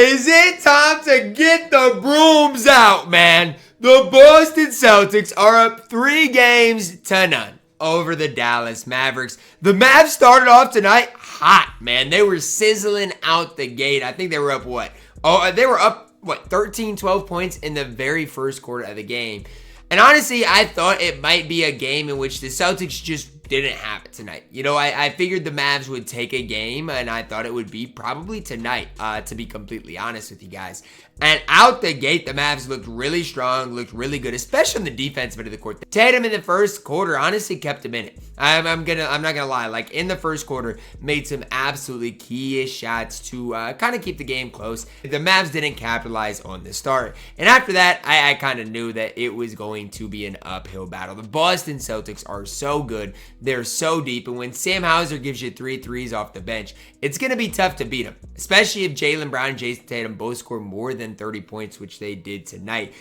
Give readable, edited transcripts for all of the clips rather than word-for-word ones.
Is it time to get the brooms out, man? The Boston Celtics are up 3-0 over the Dallas Mavericks. The Mavs started off tonight hot, man. They were sizzling out the gate. I think they were up what? Oh, they were up, 13, 12 points in the very first quarter of the game. And honestly, I thought it might be a game in which the Celtics just didn't have it tonight. You know, I figured the Mavs would take a game, and I thought it would be probably tonight, to be completely honest with you guys. And out the gate, the Mavs looked really strong, looked really good, especially on the defensive end of the court. Tatum in the first quarter honestly kept him in it. I'm not gonna lie. Like in the first quarter, made some absolutely key-ish shots to kind of keep the game close. The Mavs didn't capitalize on the start, and after that, I kind of knew that it was going to be an uphill battle. The Boston Celtics are so good. They're so deep, and when Sam Hauser gives you 3 threes off the bench, it's going to be tough to beat him, especially if Jaylen Brown and Jason Tatum both score more than 30 points, which they did tonight.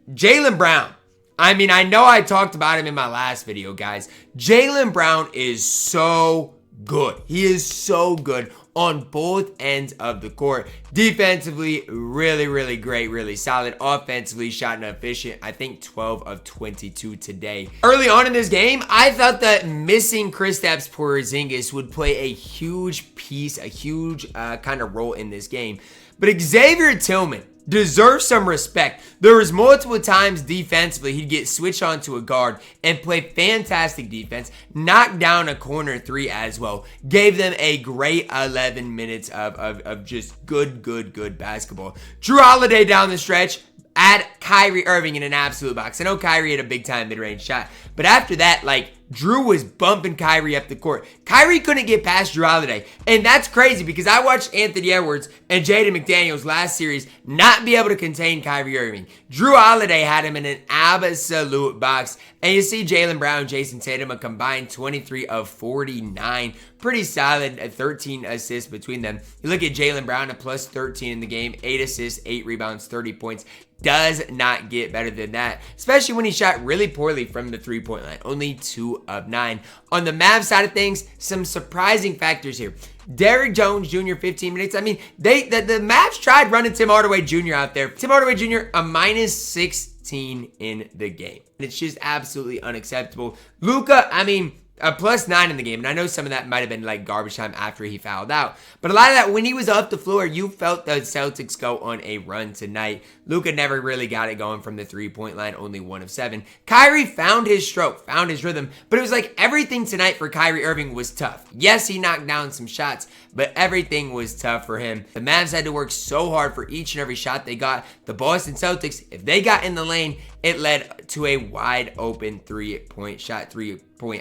Jaylen Brown, I mean, I know I talked about him in my last video, guys. Jaylen Brown is so good. He is so good on both ends of the court. Defensively, really, really great, really solid. Offensively, shot and efficient. I think 12 of 22 today. Early on in this game, I thought that missing Kristaps Porzingis would play a huge piece, a huge kind of role in this game. But Xavier Tillman deserves some respect. There was multiple times defensively he'd get switched onto a guard and play fantastic defense, knock down a corner 3 as well. Gave them a great 11 minutes of just good basketball. Drew Holiday down the stretch, add Kyrie Irving in an absolute box. I know Kyrie had a big time mid-range shot, but after that, like, Drew was bumping Kyrie up the court. Kyrie couldn't get past Drew Holiday. And that's crazy because I watched Anthony Edwards and Jaden McDaniels last series not be able to contain Kyrie Irving. Drew Holiday had him in an absolute box. And you see Jaylen Brown and Jason Tatum a combined 23 of 49. Pretty solid, 13 assists between them. You look at Jaylen Brown, a plus 13 in the game, 8 assists, 8 rebounds, 30 points. Does not get better than that, especially when he shot really poorly from the three-point line. Only 2 of 9. On the Mavs side of things, some surprising factors here. Derrick Jones Jr., 15 minutes. I mean, the Mavs tried running Tim Hardaway Jr. out there. Tim Hardaway Jr., a minus 16 in the game. And it's just absolutely unacceptable. Luka, I mean, a plus 9 in the game, and I know some of that might have been like garbage time after he fouled out, but a lot of that, when he was off the floor, you felt the Celtics go on a run tonight. Luka never really got it going from the three-point line, only 1 of 7. Kyrie found his stroke, found his rhythm, but it was like everything tonight for Kyrie Irving was tough. Yes, he knocked down some shots, but everything was tough for him. The Mavs had to work so hard for each and every shot they got. The Boston Celtics, if they got in the lane, it led to a wide open three-point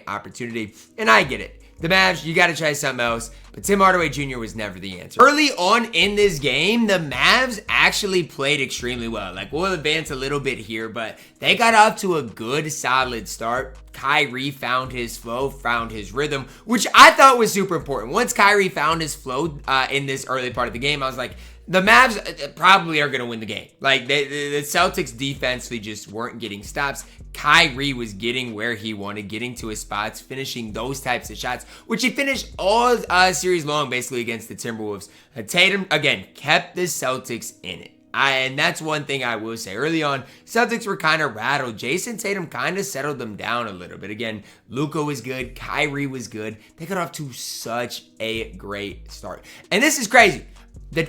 opportunity. And I get it. The Mavs, you got to try something else. But Tim Hardaway Jr. was never the answer. Early on in this game, the Mavs actually played extremely well. Like, we'll advance a little bit here, but they got off to a good, solid start. Kyrie found his flow, found his rhythm, which I thought was super important. Once Kyrie found his flow in this early part of the game, I was like, the Mavs probably are going to win the game. Like, the Celtics defensively just weren't getting stops. Kyrie was getting where he wanted, getting to his spots, finishing those types of shots, which he finished all series long, basically, against the Timberwolves. Tatum, again, kept the Celtics in it. And that's one thing I will say. Early on, Celtics were kind of rattled. Jason Tatum kind of settled them down a little bit. Again, Luka was good. Kyrie was good. They got off to such a great start. And this is crazy.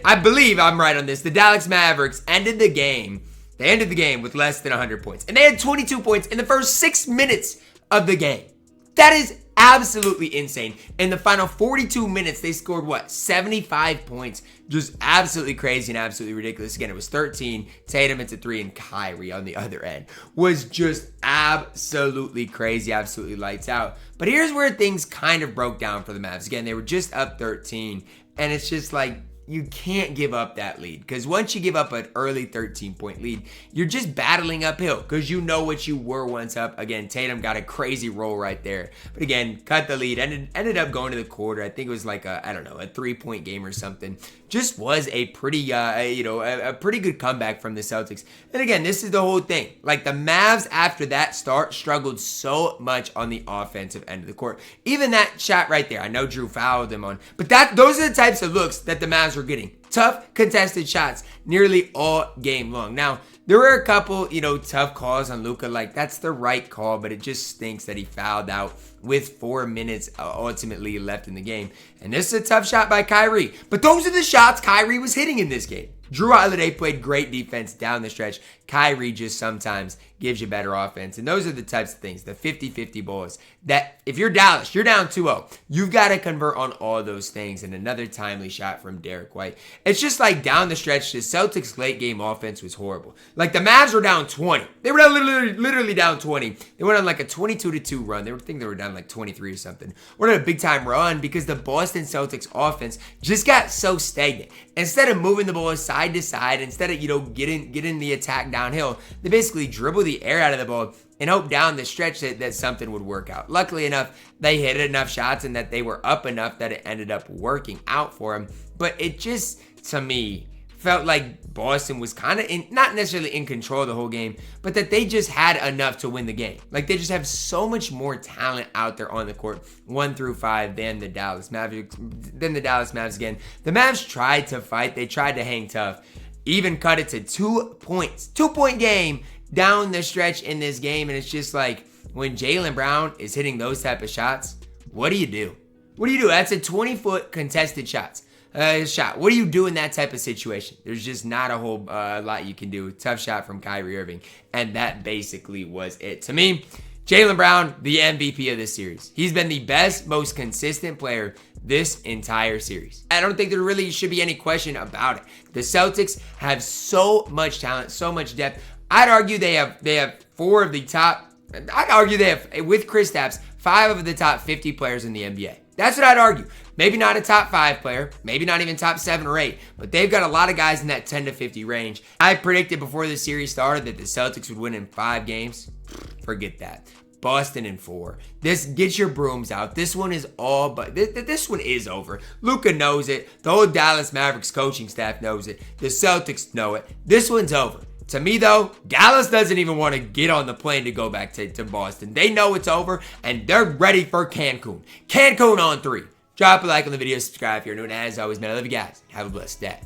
I believe I'm right on this. The Dallas Mavericks ended the game. They ended the game with less than 100 points. And they had 22 points in the first 6 minutes of the game. That is absolutely insane. In the final 42 minutes, they scored, what, 75 points. Just absolutely crazy and absolutely ridiculous. Again, it was 13. Tatum into 3, and Kyrie on the other end was just absolutely crazy, absolutely lights out. But here's where things kind of broke down for the Mavs. Again, they were just up 13, and it's just like, you can't give up that lead, because once you give up an early 13-point lead, you're just battling uphill because you know what you were once up. Again, Tatum got a crazy roll right there, but again, cut the lead, ended up going to the quarter. I think it was like a 3-point game or something. Just was a pretty a pretty good comeback from the Celtics. And again, this is the whole thing. Like, the Mavs after that start struggled so much on the offensive end of the court. Even that shot right there, I know Drew fouled them on, but those are the types of looks that the Mavs were getting. tough contested shots nearly all game long. Now, there were a couple, tough calls on Luka. Like, that's the right call, but it just stinks that he fouled out with 4 minutes ultimately left in the game. And this is a tough shot by Kyrie. But those are the shots Kyrie was hitting in this game. Drew Holiday played great defense down the stretch. Kyrie just sometimes gives you better offense. And those are the types of things, the 50-50 balls, that if you're Dallas, you're down 2-0. You've got to convert on all those things. And another timely shot from Derek White. It's just like down the stretch, the Celtics late game offense was horrible. Like the Mavs were down 20. They were literally down 20. They went on like a 22-2 run. I think they were down like 23 or something. Went on a big time run because the Boston Celtics offense just got so stagnant. Instead of moving the ball side to side, instead of getting the attack downhill, they basically dribble the air out of the ball and hope down the stretch that something would work out. Luckily enough, they hit enough shots and that they were up enough that it ended up working out for them. But it just, to me, felt like Boston was kind of not necessarily in control the whole game, but that they just had enough to win the game. Like they just have so much more talent out there on the court, 1 through 5, than the Dallas Mavericks, again. The Mavs tried to fight, they tried to hang tough, even cut it to 2 points, 2-point game down the stretch in this game. And it's just like when Jaylen Brown is hitting those type of shots, what do you do? What do you do? That's a 20-foot contested shot. What do you do in that type of situation? There's just not a whole lot you can do. Tough shot from Kyrie Irving. And that basically was it. To me, Jaylen Brown, the MVP of this series. He's been the best, most consistent player this entire series. I don't think there really should be any question about it. The Celtics have so much talent, so much depth. I'd argue they have 4 of the top, I'd argue they have, with Kristaps, 5 of the top 50 players in the NBA. That's what I'd argue. Maybe not a top 5 player, maybe not even top 7 or 8, but they've got a lot of guys in that 10 to 50 range. I predicted before the series started that the Celtics would win in 5 games. Forget that. Boston in 4. Get your brooms out. This one is all but this one is over. Luka knows it. The whole Dallas Mavericks coaching staff knows it. The Celtics know it. This one's over. To me, though, Dallas doesn't even want to get on the plane to go back to Boston. They know it's over, and they're ready for Cancun. Cancun on 3. Drop a like on the video, subscribe if you're new, and as always, man, I love you guys. Have a blessed day.